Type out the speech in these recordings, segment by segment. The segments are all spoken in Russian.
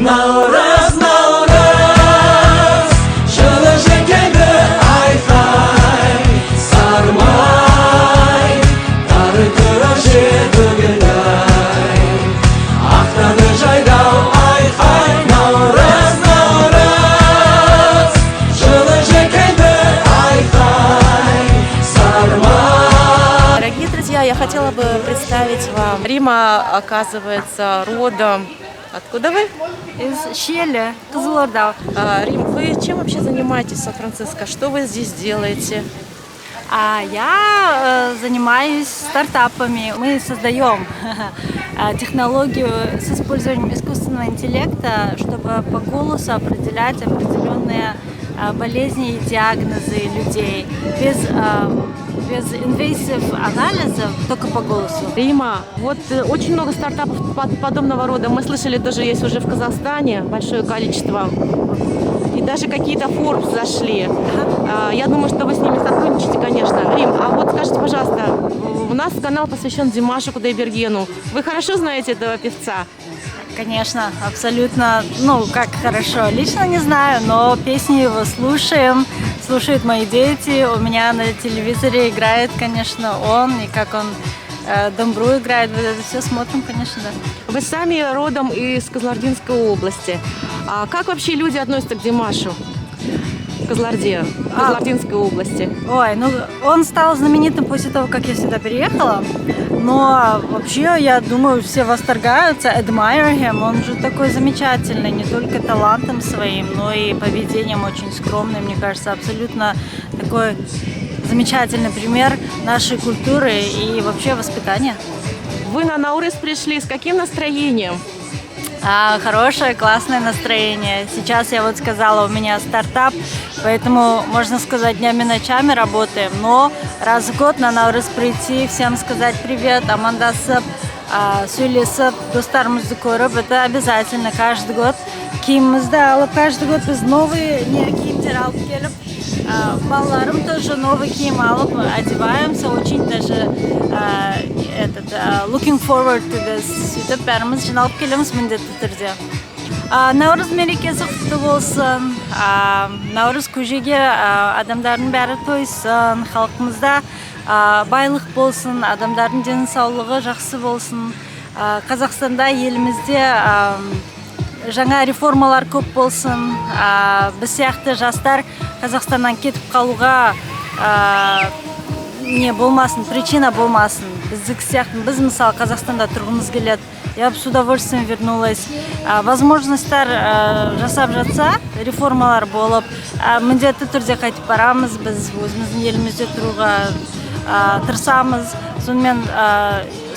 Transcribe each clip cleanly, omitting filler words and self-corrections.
Navruz, Navruz, жылы жекелді айқай, сармай, тары күріші бүгілай, ақтаны жайдау айқай, Navruz, Navruz, жылы жекелді айқай, сармай. Дорогие друзья, я хотела бы представить вам Рима, оказывается, родом. Откуда вы? Из Щели, Кызылорда. Рим, вы чем вообще занимаетесь в Сан-Франциско? Что вы здесь делаете? Я занимаюсь стартапами. Мы создаем технологию с использованием искусственного интеллекта, чтобы по голосу определять определенные болезни и диагнозы людей без инвазив анализов, только по голосу. Рима, вот очень много стартапов подобного рода. Мы слышали, даже есть уже в Казахстане большое количество. И даже какие-то Forbes зашли. Я думаю, что вы с ними сотрудничаете, конечно. Рим, а вот скажите, пожалуйста, у нас канал посвящен Димашу Кудайбергену. Вы хорошо знаете этого певца? Конечно, абсолютно, как хорошо. Лично не знаю, но песни его слушаем, слушают мои дети. У меня на телевизоре играет, конечно, он, и как он домбру играет, вот это все смотрим, конечно, да. Вы сами родом из Кызылординской области. А как вообще люди относятся к Димашу? В Кызылординской области. Ой, он стал знаменитым после того, как я сюда переехала. Но вообще, я думаю, все восторгаются, admire him. Он же такой замечательный, не только талантом своим, но и поведением очень скромным. Мне кажется, абсолютно такой замечательный пример нашей культуры и вообще воспитания. Вы на Наурыз пришли с каким настроением? Хорошее, классное настроение. Сейчас я вот сказала, у меня стартап, поэтому, можно сказать, днями и ночами работаем. Но раз в год на Наурыз прийти, всем сказать привет, амандасып, сөйлесіп, достарымызды көріп, это обязательно каждый год. Киімімізді алып, каждый год біз новые киімдер алып келіп, балаларым тоже новый киім алып, одеваемся, очень даже looking forward to this. Сөйтіп, бәріміз жиналып келеміз міндетті түрде. Наурыз мерекесі құтты болсын, Наурыз көжеге адамдардың бәрі тойсын, халқымызда байлық болсын, адамдардың денсаулығы жақсы болсын. Қазақстанда, елімізде жаңа реформалар көп болсын. Біз сияқты жастар Қазақстаннан кетіп қалуға не болмасын, причина болмасын. Біз мысалы Қазақстанда тұрғымыз келеді. Я бы с удовольствием вернулась. Возможностьтар жасап жатса, реформалар болып, міндетті түрде қайтып барамыз, біз өзіміздің елімізде тұруға тырысамыз. Сонымен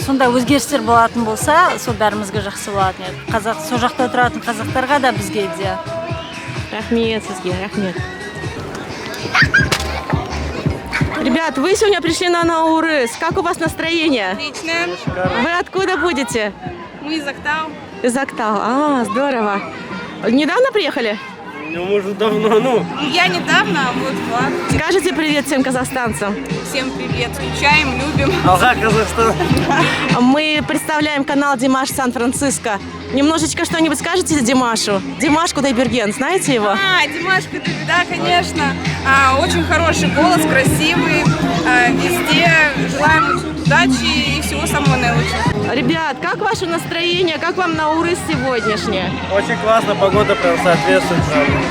сондай өзгерістер болатын болса, сол бәрімізге жақсы болатын еді. Сол жақта тұратын қазақтарға да бізге де. Рахмет сізге, рахмет. Ребят, вы сегодня пришли на Наурыз. Как у вас настроение? Отлично. Вы откуда будете? Мы из Актау. Из Актау. Здорово. Недавно приехали? Мы уже давно, Я недавно, вот Влад. Скажите привет всем казахстанцам. Всем привет. Скучаем, любим. Алга, Казахстан. Мы представляем канал Димаш Сан-Франциско. Немножечко что-нибудь скажете за Димашу? Димаш Кудайберген, знаете его? Димаш Кудайберген, да, конечно. Очень хороший голос, красивый. Везде желаем удачи и всего самого наилучшего. Ребят, как ваше настроение? Как вам Наурыз сегодняшнее? Очень классно, погода прям соответствует,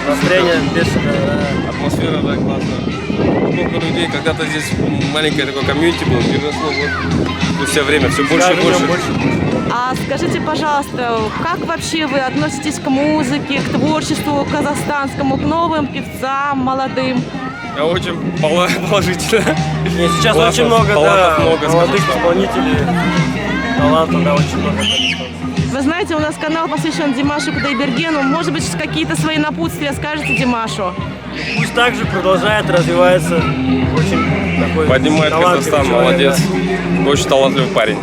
настроение бешеное. Атмосфера, да, классно. Много людей, когда-то здесь маленькое такое комьюнити было, переросло, вот все время, все больше и больше. А скажите, пожалуйста, как вообще вы относитесь к музыке, к творчеству казахстанскому, к новым певцам, молодым? Я очень положительно. Нет, сейчас классно, очень много, талантов молодых скажем, исполнителей, талантов, да, очень много. Вы знаете, у нас канал посвящен Димашу Кудайбергену. Может быть, какие-то свои напутствия скажете Димашу? Пусть также продолжает развиваться. Очень такой поднимает Казахстан, человек, молодец. Да. Очень талантливый парень.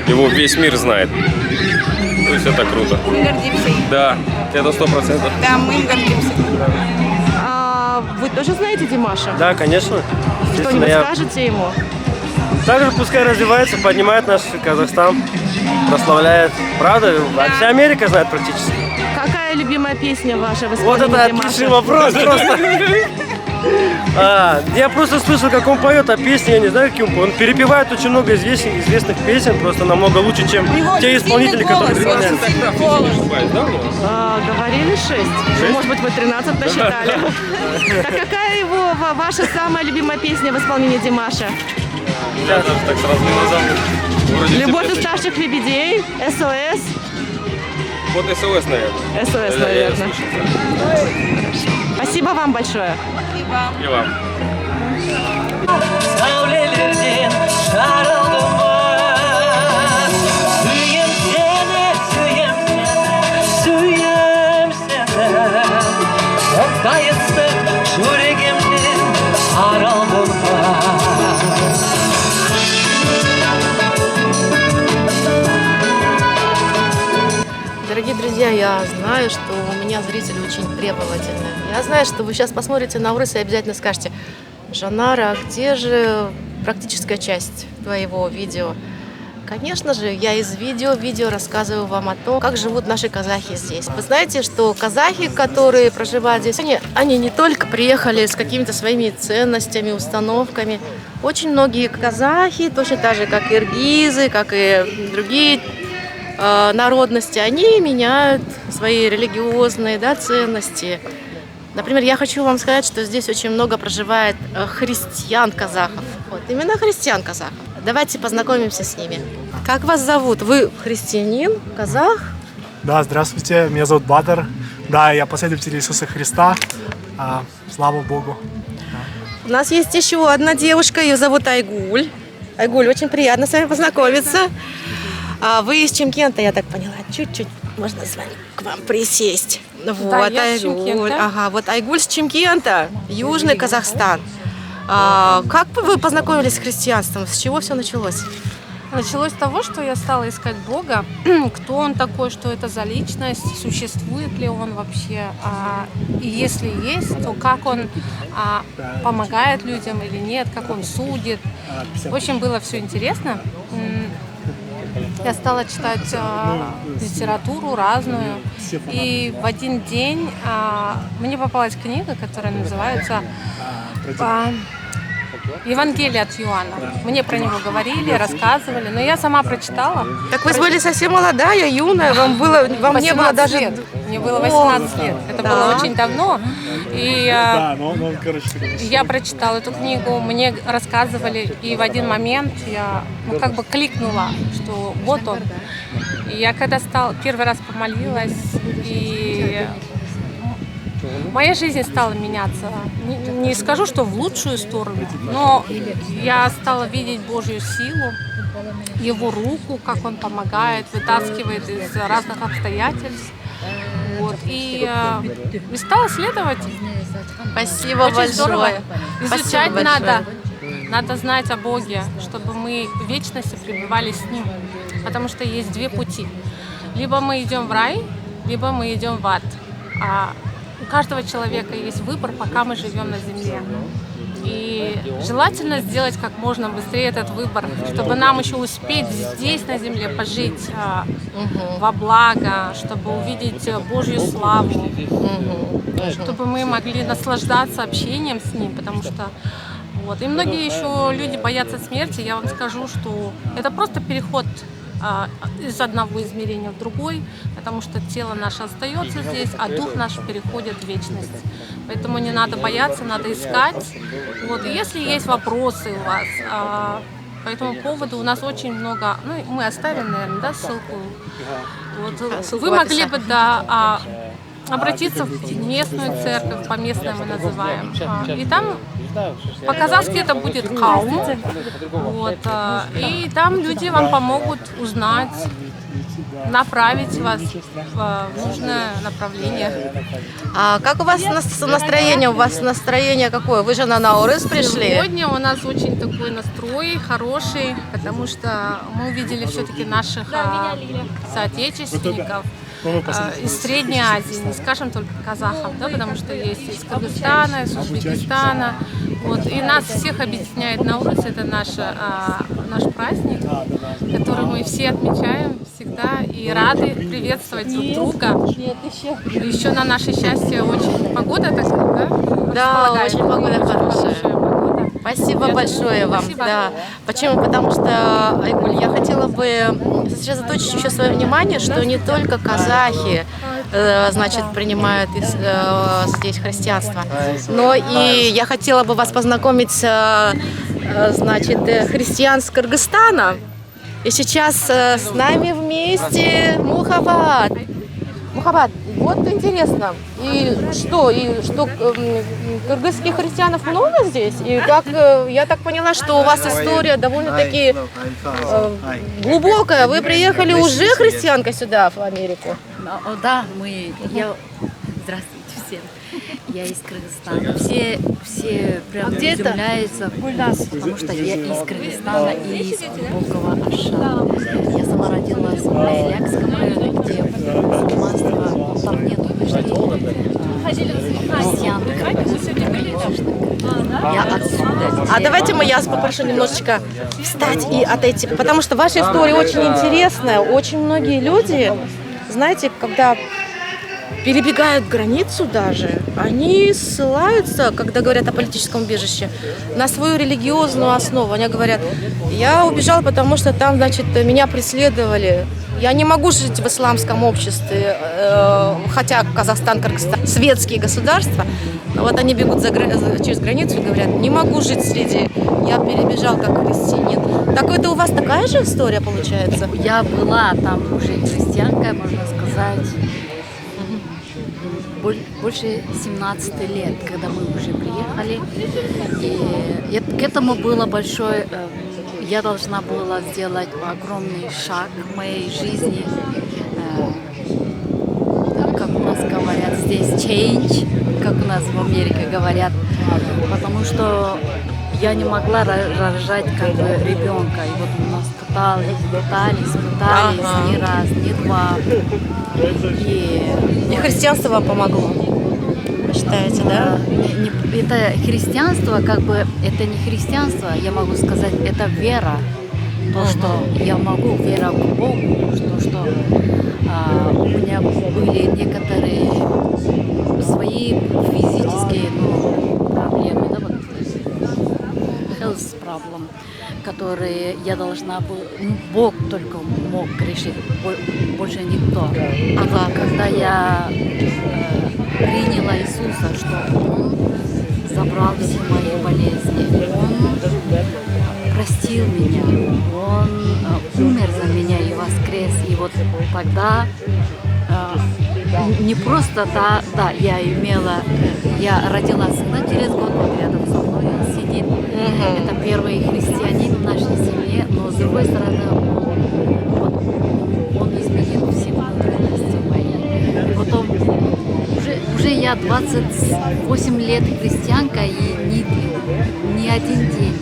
Его весь мир знает. То есть это круто. Мы гордимся им. Да, это 100%. Да, мы им гордимся. А вы тоже знаете Димаша? Да, конечно. Что-нибудь скажете ему? Также пускай развивается, поднимает наш Казахстан, прославляет. Правда, вся Америка знает практически. Какая любимая песня ваша в Вот исполнении это Димаша? отличный вопрос просто. Я просто слышал, как он поет, а песни я не знаю, какие он поет. Он перепевает очень много известных песен, просто намного лучше, чем те исполнители, которые исполняют. Говорили 6. Может быть, вы 13 насчитали. Так какая его, ваша самая любимая песня в исполнении Димаша? Я даже так сразу не назову. Вроде Любовь все у старших лебедей? СОС? Вот СОС, наверное. СОС, Да, я наверное. слышал. Спасибо вам большое. И вам. Сәулелерден жаралдым Сүйем сені, сүйем сені Ондай ыстық жүрегімнен аралдым Дорогие друзья, я знаю, что у меня зрители очень требовательные. Я знаю, что вы сейчас посмотрите на Урыс и обязательно скажете: Жанара, а где же практическая часть твоего видео? Конечно же, я из видео рассказываю вам о том, как живут наши казахи здесь. Вы знаете, что казахи, которые проживают здесь, они не только приехали с какими-то своими ценностями, установками. Очень многие казахи, точно так же, как иргизы, как и другие народности, они меняют свои религиозные ценности. Например, я хочу вам сказать, что здесь очень много проживает христиан-казахов. Вот, именно христиан-казахов. Давайте познакомимся с ними. Как вас зовут? Вы христианин, казах? Да, здравствуйте, меня зовут Бадр. Да, я последователь Иисуса Христа. Слава Богу. У нас есть еще одна девушка, ее зовут Айгуль. Айгуль, очень приятно с вами познакомиться. Вы из Чимкента, я так поняла. Чуть-чуть можно с вами к вам присесть. Вот, я из Айгуль. Чимкента. Ага, вот Айгуль с Чимкента, Южный Казахстан. Как вы познакомились с христианством? С чего все началось? Началось с того, что я стала искать Бога, кто он такой, что это за личность, существует ли он вообще, и если есть, то как он помогает людям или нет, как он судит. Очень было все интересно. Я стала читать литературу разную, и в один день мне попалась книга, которая называется «Евангелие от Иоанна». Мне про него говорили, рассказывали, но я сама прочитала. Так вы были совсем молодая, юная, вам не было даже... лет. Мне было 18 лет. Это было очень давно. И я прочитала эту книгу, мне рассказывали, и в один момент я как бы кликнула, что вот он. И я когда первый раз помолилась, и моя жизнь стала меняться. Не скажу, что в лучшую сторону, но я стала видеть Божью силу, Его руку, как Он помогает, вытаскивает из разных обстоятельств. Вот. И стала следовать. Спасибо Очень большое. здорово. Спасибо Изучать большое. надо знать о Боге, чтобы мы в вечности пребывали с Ним. Потому что есть две пути. Либо мы идем в рай, либо мы идем в ад. А у каждого человека есть выбор, пока мы живем на земле. И желательно сделать как можно быстрее этот выбор, чтобы нам еще успеть здесь на земле пожить во благо, чтобы увидеть Божью славу, чтобы мы могли наслаждаться общением с Ним, потому что вот. И многие еще люди боятся смерти. Я вам скажу, что это просто переход из одного измерения в другой, потому что тело наше остается здесь, а дух наш переходит в вечность. Поэтому не надо бояться, надо искать. Вот. И если есть вопросы у вас по этому поводу, у нас очень много, мы оставим, наверное, ссылку. Вот. Вы могли бы обратиться в местную церковь, по-местной мы называем. И там по-казахски это будет каум. Вот. И там люди вам помогут узнать, направить вас в нужное направление. А как у вас настроение? У вас настроение какое? Вы же на Наурыз пришли? Сегодня у нас очень такой настрой хороший, потому что мы увидели все-таки наших соотечественников из Средней Азии, не скажем только казахов, потому что есть из Кыргызстана, из Узбекистана. Вот. И нас всех объединяет Наурыз, это наш праздник, который мы все отмечаем. всегда и рады приветствовать друг друга. Еще на наше счастье очень погода такая, да? Да, Располагает. очень погода хорошая. Погода. Спасибо большое вам. Спасибо. Да. Почему? Потому что, Айгуль, я хотела бы сосредоточить еще свое внимание, что не только казахи, значит, принимают здесь христианство, но и я хотела бы вас познакомить с, значит, христиан с Кыргызстана. И сейчас с нами вместе Мухаббат. Мухаббат, вот интересно, и что кыргызских христианов много здесь? И как, я так поняла, что у вас история довольно-таки глубокая. Вы приехали уже христианкой сюда, в Америку? Да, здравствуйте всем. Я из Кыргызстана. Все прям изумляются, потому что я из Кыргызстана и из глубокого Аша. Я сама родилась в Лялякском районе, где мусульманство там нет убеждений. Христианка. Я отсюда. А давайте я вас попрошу немножечко встать и отойти, потому что ваша история очень интересная. Очень многие люди, знаете, когда перебегают границу даже, они ссылаются, когда говорят о политическом убежище, на свою религиозную основу. Они говорят, я убежал, потому что там, значит, меня преследовали. Я не могу жить в исламском обществе, хотя Казахстан, Кыргызстан светские государства, но вот они бегут через границу и говорят, не могу жить среди, я перебежал как христианин. Так это у вас такая же история получается? Я была там уже христианкой, можно сказать, больше 17 лет, когда мы уже приехали. И к этому было большое... Я должна была сделать огромный шаг в моей жизни. Как у нас говорят здесь, change, как у нас в Америке говорят. Потому что я не могла рожать как бы ребенка. И вот у нас пытались, ни раз, ни два. И христианство вам помогло, вы считаете, да? Это христианство, как бы, это не христианство, я могу сказать, это вера. То, что я могу, вера в Бога, что у меня были некоторые свои физические проблемы, да, вот, health problem, которые я должна была, Бог только мог решить, больше никто. Когда я приняла Иисуса, что Он забрал все мои болезни, Он простил меня, Он умер за меня и воскрес. И вот тогда не просто я родила сына через год, вот рядом со мной он сидит. Это первый христианин в нашей семье, но с другой стороны он изменил все внутренности мои. Потом уже я 28 лет христианка, и ни один день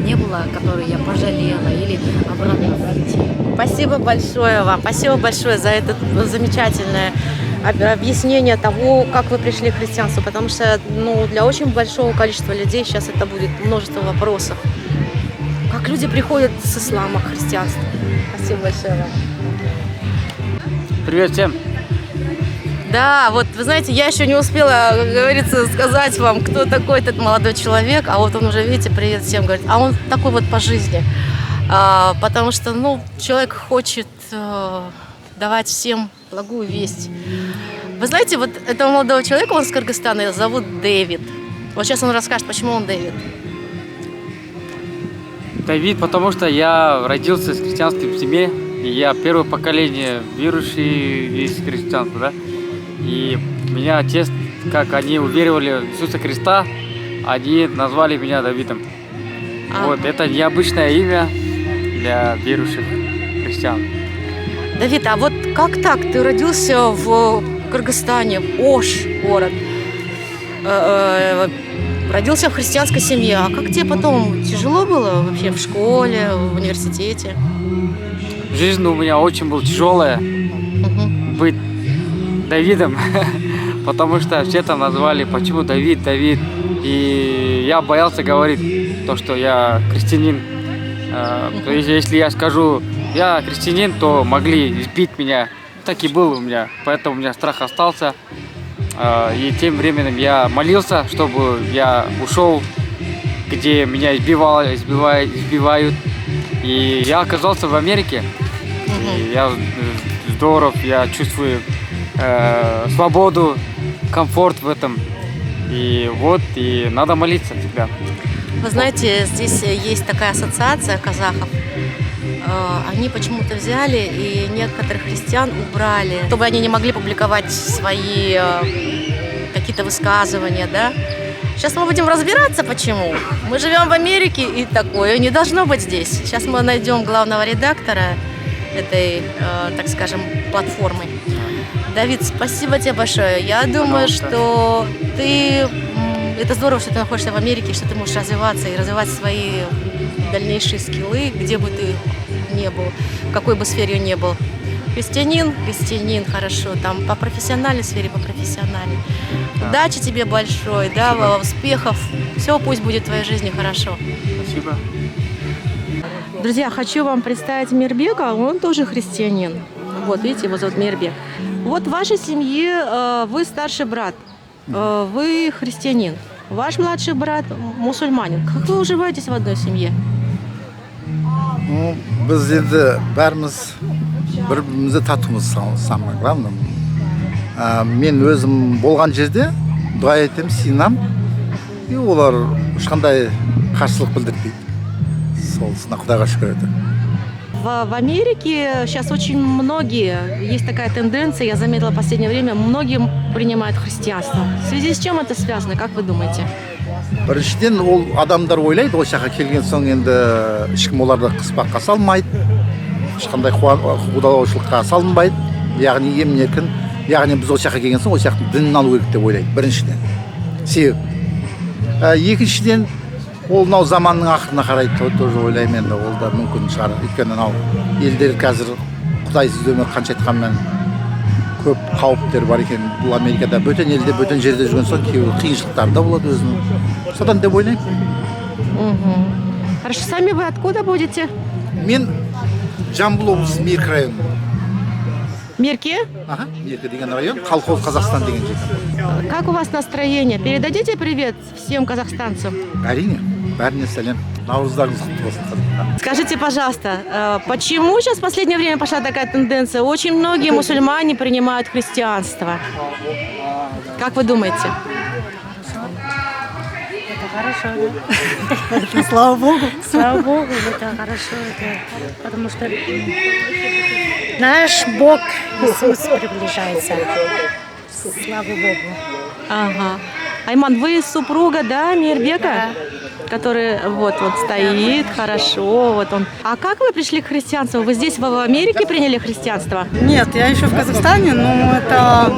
не было, который я пожалела или обратно прийти. Спасибо большое вам, спасибо большое за это замечательное объяснение того, как вы пришли к христианству, потому что для очень большого количества людей сейчас это будет множество вопросов. Как люди приходят с ислама к христианству. Спасибо большое вам. Привет всем. Да, вот вы знаете, я еще не успела, как говорится, сказать вам, кто такой этот молодой человек, а вот он уже, видите, привет всем говорит, а он такой вот по жизни, потому что, человек хочет давать всем благую весть. Вы знаете, вот этого молодого человека, он с Кыргызстана, его зовут Дэвид. Вот сейчас он расскажет, почему он Дэвид. Дэвид, потому что я родился в христианской семье, и я первое поколение верующий из христианства, да. И меня отец, как они уверовали в Иисуса Христа, они назвали меня Давидом. Вот, это необычное имя для верующих христиан. Давид, а вот как так? Ты родился в Кыргызстане, в Ош город, родился в христианской семье. А как тебе потом? Тяжело было вообще в школе, в университете? Жизнь у меня очень была тяжелая. Быть Давидом, потому что все там назвали, почему Давид. И я боялся говорить то, что я христианин. Если я скажу я христианин, то могли избить меня. Так и было у меня, поэтому у меня страх остался. И тем временем я молился, чтобы я ушел, где меня избивают. И я оказался в Америке. И я здоров, я чувствую свободу, комфорт в этом. И вот, и надо молиться всегда. Вы знаете, здесь есть такая ассоциация казахов. Они почему-то взяли и некоторых христиан убрали, чтобы они не могли публиковать свои какие-то высказывания, да? Сейчас мы будем разбираться, почему. Мы живем в Америке, и такое не должно быть здесь. Сейчас мы найдем главного редактора этой, так скажем, платформы. Давид, спасибо тебе большое. Я думаю, что это здорово, что ты находишься в Америке, что ты можешь развиваться и развивать свои дальнейшие скиллы, где бы ты ни был, в какой бы сфере ни был. Христианин, хорошо, там по профессиональной сфере, по профессиональной. Удачи тебе большой, да, успехов. Все пусть будет в твоей жизни хорошо. Спасибо. Друзья, хочу вам представить Мирбека, он тоже христианин. Вот, видите, его зовут Мирбек. Вот в вашей семье вы старший брат, вы христианин. Ваш младший брат мусульманин. Как вы уживаетесь в одной семье? Ну, біз енді бәріміз бір-бірімізді татумыз самое главное. Мен өзім болған жерде дұға етем, сыйынам, и олар ешқандай қарсылық білдірмейді. Солысына Құдайға шүкір етем. В Америке сейчас очень многие, есть такая тенденция, я заметила в последнее время, многие принимают христианство. В связи с чем это связано, как вы думаете? Біріншіден, ол адамдар ойлайды, ол жаққа келген соң енді ешкім оларды қыспаққа салмайды, ешқандай қудалаушылыққа салынбайды, яғни емін-еркін, яғни біз ол жаққа келген соң ол жақтың дінін алу керек деп ойлайды, біріншіден. Себеп. Екіншіден, ол мынау заманның ақырына қарайды, тоже ойлаймын енді, ол да мүмкін шығар. Өйткені мынау елдер қазір құдайсыз өмір қанша айтқанмен көп қауіптер бар екен. Бұл Америкада бөтен елде, бөтен жерде жүрген соң кейбір қиыншылықтар да болады өзінің. Содан деп ойлаймын. Хорошо, сами вы откуда будете? Мен Жамбыл облысы Меркі районы. Мерке? Ага, Меркі деген район, колхоз Казахстан деген жерде. Как у вас настроение? Передадите привет всем казахстанцам? Әрине, бәріне сәлем. Наурыздарыңыз құтты болсын. Скажите, пожалуйста, почему сейчас в последнее время пошла такая тенденция? Очень многие мусульмане принимают христианство. Как вы думаете? Это хорошо, да? Слава Богу. Слава Богу, это хорошо, потому что наш Бог Иисус приближается. Слава Богу. Ага. Айман, вы супруга, да, Мирбека? Который вот стоит, хорошо, вот он. А как вы пришли к христианству? Вы здесь в Америке приняли христианство? Нет, я еще в Казахстане, но это,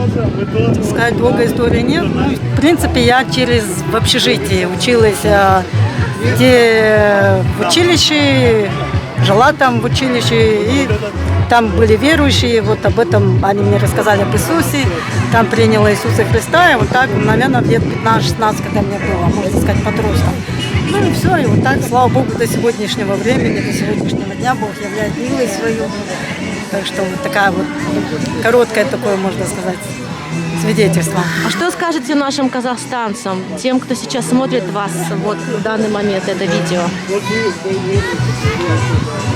так сказать, долгой истории нет. Ну, в принципе, я в общежитии училась, где в училище, жила там в училище, и там были верующие, вот об этом они мне рассказали об Иисусе, там приняла Иисуса Христа, и вот так, наверное, лет 15-16, когда мне было, можно сказать, подростком. Ну и все, и вот так, слава Богу, до сегодняшнего времени, до сегодняшнего дня Бог являет милость свою. Так что вот такая вот короткое такое, можно сказать, свидетельство. А что скажете нашим казахстанцам, тем, кто сейчас смотрит вас вот в данный момент, это видео?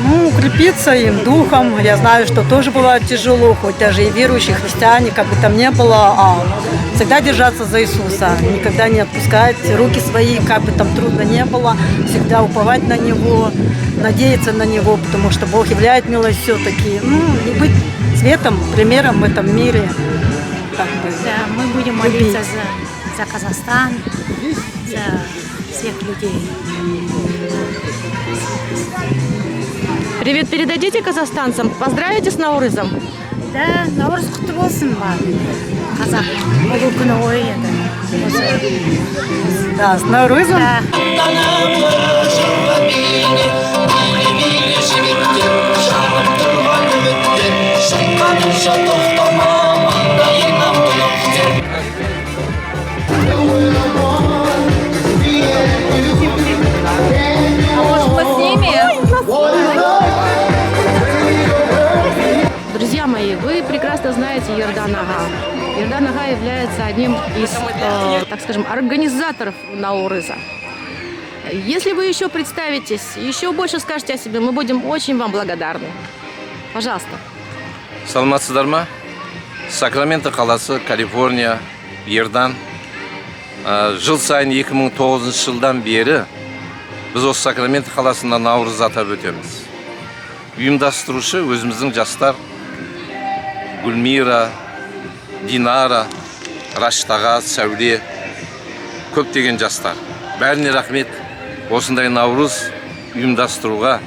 Ну, укрепиться им духом. Я знаю, что тоже бывает тяжело, хоть даже и верующие христиане, как бы там ни было, всегда держаться за Иисуса, никогда не отпускать руки свои, как бы там трудно ни было, всегда уповать на Него, надеяться на Него, потому что Бог являет милость все-таки. Ну, и быть светом, примером в этом мире. Да, мы будем молиться за Казахстан, за всех людей. Привет передадите казахстанцам, поздравите с Наурызом. Да, Наурыз құтты болсын бар. Қазақ бұл күні ой еді. Да, с Наурызом. Может, мы с ними? является одним из, так скажем, организаторов Наурыза. Если вы еще представитесь, еще больше скажете о себе, мы будем очень вам благодарны. Пожалуйста. Саламатсыздар ма? Сакраменто қаласы, Калифорния, Ердан. Жыл сайын 2009 жылдан бері біз осы Сакраменто қаласында Наурыз атап өтеміз. Ұйымдастырушы өзіміздің жастар Гүлмира, Динара, Раштаға, Сәуле, көптеген жастар. Бәріне рахмет осындай Наурыз ұйымдастыруға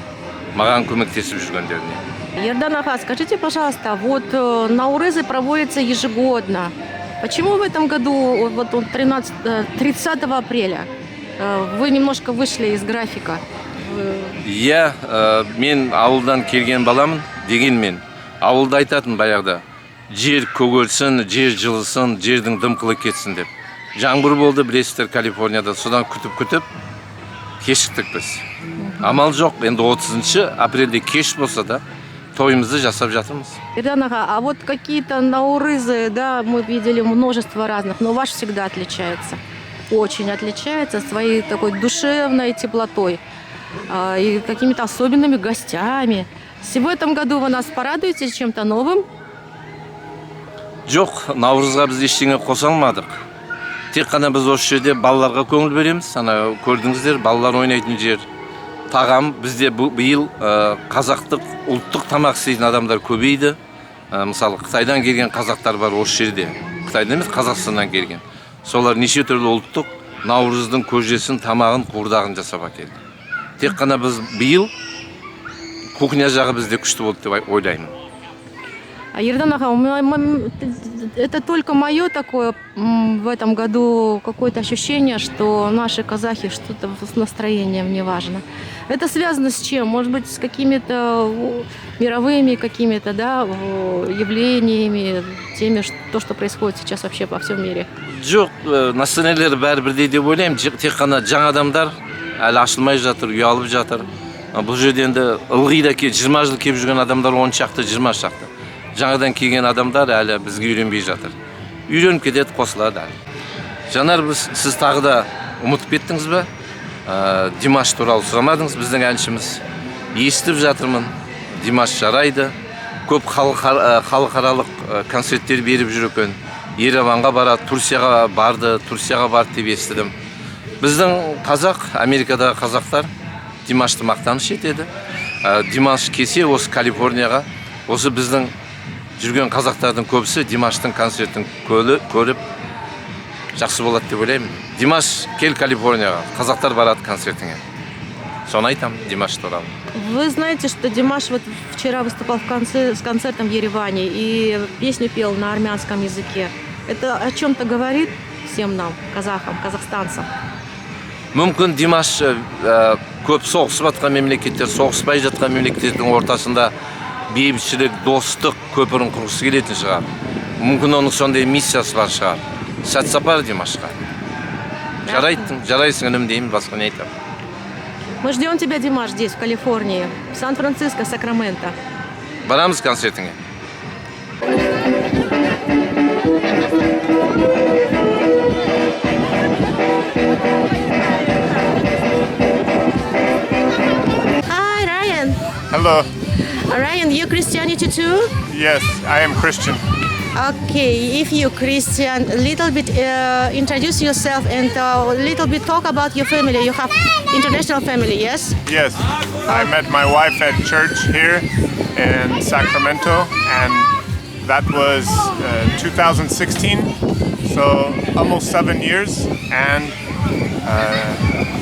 маған көмектесіп жүргендеріне. Ердан Аха, скажите, пожалуйста, вот Наурызы проводятся ежегодно. Почему в этом году, вот 30 апреля, вы немножко вышли из графика? Иә, мен ауылдан келген баламын, дегенмен ауылда айтатын баяғыда жер көгерсін, жер жылысын, жердің дымқылы кетсін деп. Жаңбыр болды, білесіздер, Калифорнияда, содан күтіп кешіктік біз. Амал жоқ, енді 30 апрельде кеш болса да тойымызды жасап жатырмыз. Ердан Аха, а вот какие-то Наурызы, да, мы видели множество разных, но ваш всегда отличается. Очень отличается своей такой душевной теплотой и какими-то особенными гостями. В этом году вы нас порадуете чем-то новым? Жоқ, Наурызға біз ештеңе қоса алмадық. Тек қана біз осы жерде балаларға көңіл береміз. Ана көрдіңіздер, балалар ойнайтын жер. Тағам бізде биыл қазақтық ұлттық тамақ істейтін адамдар көбейді. Мысалы, Қытайдан келген қазақтар бар осы жерде. Қытайдан емес, Қазақстаннан келген. Солар неше түрлі ұлттық Наурыздың көжесін, тамағын, қуырдағын жасап әкелді. Тек қана біз биыл кухня жағы бізде күшті болды деп ойлаймын. Ердан Аха, это только мое такое в этом году какое-то ощущение, что наши казахи что-то с настроением неважно. Это связано с чем? Может быть, с какими-то мировыми какими-то, да, явлениями, теми, что происходит сейчас вообще по всем мире? Жоқ, настроениелер бәрі бірдей деп ойлаймын. Тек қана жаңа адамдар әлі ашылмай жатыр, ұялып жатыр. Бұл жерде енді ылғи да 20 жыл келіп жүрген адамдар 10 шақты, 20 шақты. Жаңадан келген адамдар әлі бізге үйренбей жатыр. Үйреніп кетеді, қосылады әлі. Жанар, сіз тағы да ұмытып кеттіңіз бе? Димаш туралы сұрамадыңыз, біздің әншіміз. Естіп жатырмын, Димаш жарайды. Көп халықаралық концерттер беріп жүр екен. Ереванға барады, Турцияға барды деп естідім. Біздің қазақ, Америкадағы қазақтар Димашты мақтаныш етеді. Димаш келсе осы Калифорнияға, осы біздің жүрген қазақтардың көбісі Димаштың концертін көріп жақсы болады деп ойлаймын. Димаш, кел Калифорнияға, қазақтар барады концертіңе. Соны айтам Димаш туралы. Вы знаете, что Димаш вот вчера выступал с концертом в Ереване и песню пел на армянском языке. Это о чем-то говорит всем нам, казахам, казахстанцам? Мүмкін Димаш көп соғысып жатқан мемлекеттер, соғыспай жатқан мемлекеттердің ортасында бейбітшілік, достық көпірін құрғысы келетін шығар. Мүмкін оның сондай миссиясы бар шығар. Сәт сапар Димашқа. Жарайсың інім деймін, басқа не айтам. Мы ждем тебя, Димаш, здесь, в Калифорнии, в Сан-Франциско, Сакраменто. Барамыз концертіңе. Hi, Ryan. Hello. Ryan, you Christianity too? Yes, I am Christian. Okay, if you're Christian, a little bit introduce yourself and a little bit talk about your family. You have international family, yes? Yes, I met my wife at church here in Sacramento, and that was 2016, so almost 7 years. And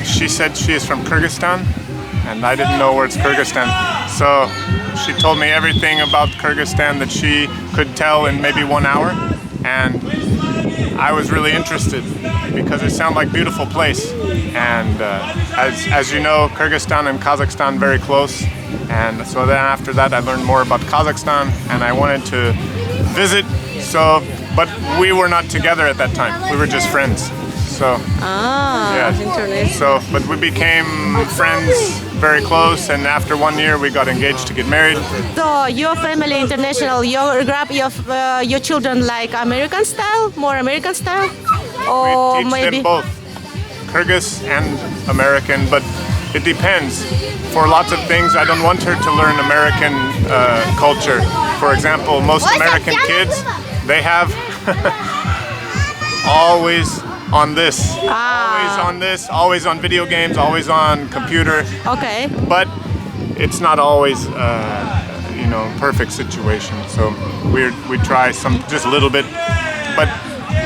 she said she is from Kyrgyzstan, and I didn't know where it's Kyrgyzstan. So she told me everything about Kyrgyzstan that she could tell in maybe 1 hour, and I was really interested because it sounded like a beautiful place. And as you know, Kyrgyzstan and Kazakhstan very close, and so then after that I learned more about Kazakhstan, and I wanted to visit. But we were not together at that time. We were just friends. So Interesting. so, but we became friends, very close, and after 1 year we got engaged to get married. So your family international, your children like American style, more American style, or Teach maybe them both, Kyrgyz and American, but it depends. For lots of things, I don't want her to learn American culture. For example, most American kids, they have always on this, always on video games, always on computer. Okay. But it's not always, perfect situation. So we try some, just a little bit. But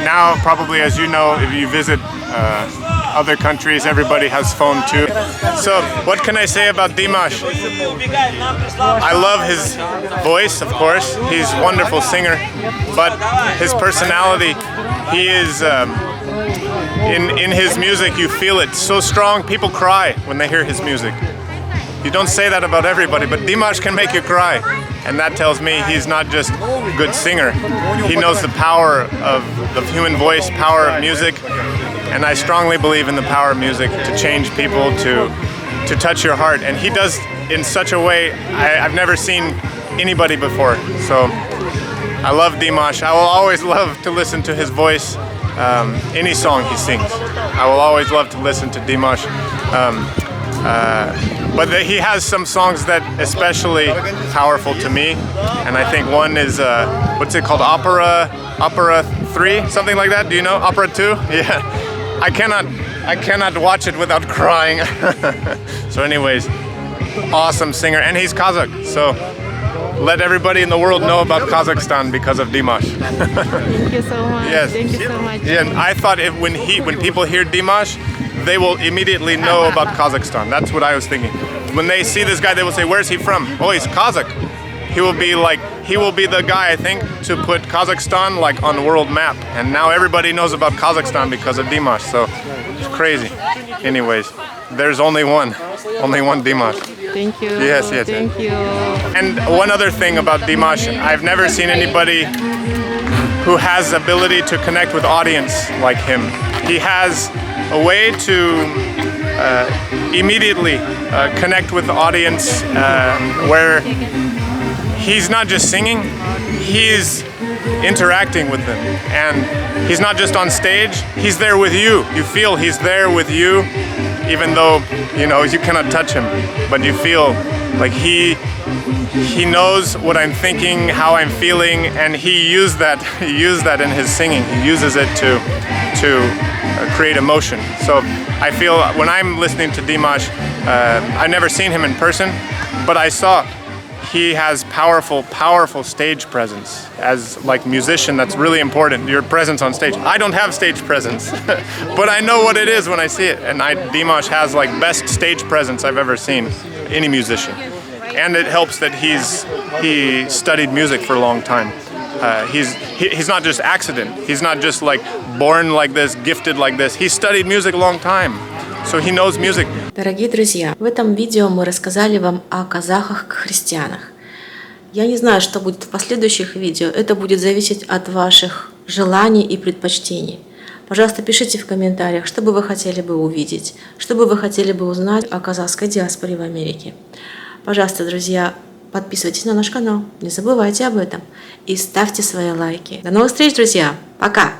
now, probably, as you know, if you visit other countries, everybody has phone too. So what can I say about Dimash? I love his voice, of course. He's a wonderful singer, but his personality, he is in his music, you feel it so strong. People cry when they hear his music. You don't say that about everybody, but Dimash can make you cry. And that tells me he's not just a good singer. He knows the power of the human voice, power of music. And I strongly believe in the power of music to change people, to touch your heart. And he does in such a way I've never seen anybody before. So I love Dimash. I will always love to listen to his voice, any song he sings. I will always love to listen to Dimash. But he has some songs that especially powerful to me, and I think one is what's it called? Opera 3, something like that. Do you know Opera 2? Yeah, I cannot watch it without crying. So, anyways, awesome singer, and he's Kazakh. So let everybody in the world know about Kazakhstan because of Dimash. Thank you so much. Yes. Thank you so much. Yeah, and I thought when people hear Dimash, they will immediately know about Kazakhstan. That's what I was thinking. When they see this guy, they will say, "Where's he from?" "Oh, he's Kazakh." He will be the guy, I think, to put Kazakhstan like on the world map. And now everybody knows about Kazakhstan because of Dimash. So it's crazy. Anyways, there's only one Dimash. Thank you. Yes. Thank you. And one other thing about Dimash, I've never seen anybody who has ability to connect with audience like him. He has a way to immediately connect with the audience where he's not just singing, he's interacting with them. And he's not just on stage, he's there with you. You feel he's there with you, even though, you cannot touch him. But you feel like he knows what I'm thinking, how I'm feeling, and he used that in his singing. He uses it to create emotion. So I feel when I'm listening to Dimash, I've never seen him in person, but I saw he has powerful stage presence. As like musician, that's really important, your presence on stage. I don't have stage presence, but I know what it is when I see it. And Dimash has like best stage presence I've ever seen, any musician. And it helps that he studied music for a long time. He's not just accident. He's not just like born like this, gifted like this. He studied music a long time, so he knows music. Дорогие друзья, в этом видео мы рассказали вам о казахах-христианах. Я не знаю, что будет в последующих видео. Это будет зависеть от ваших желаний и предпочтений. Пожалуйста, пишите в комментариях, что бы вы хотели бы увидеть, что бы вы хотели бы узнать о казахской диаспоре в Америке. Пожалуйста, друзья, подписывайтесь на наш канал, не забывайте об этом и ставьте свои лайки. До новых встреч, друзья! Пока!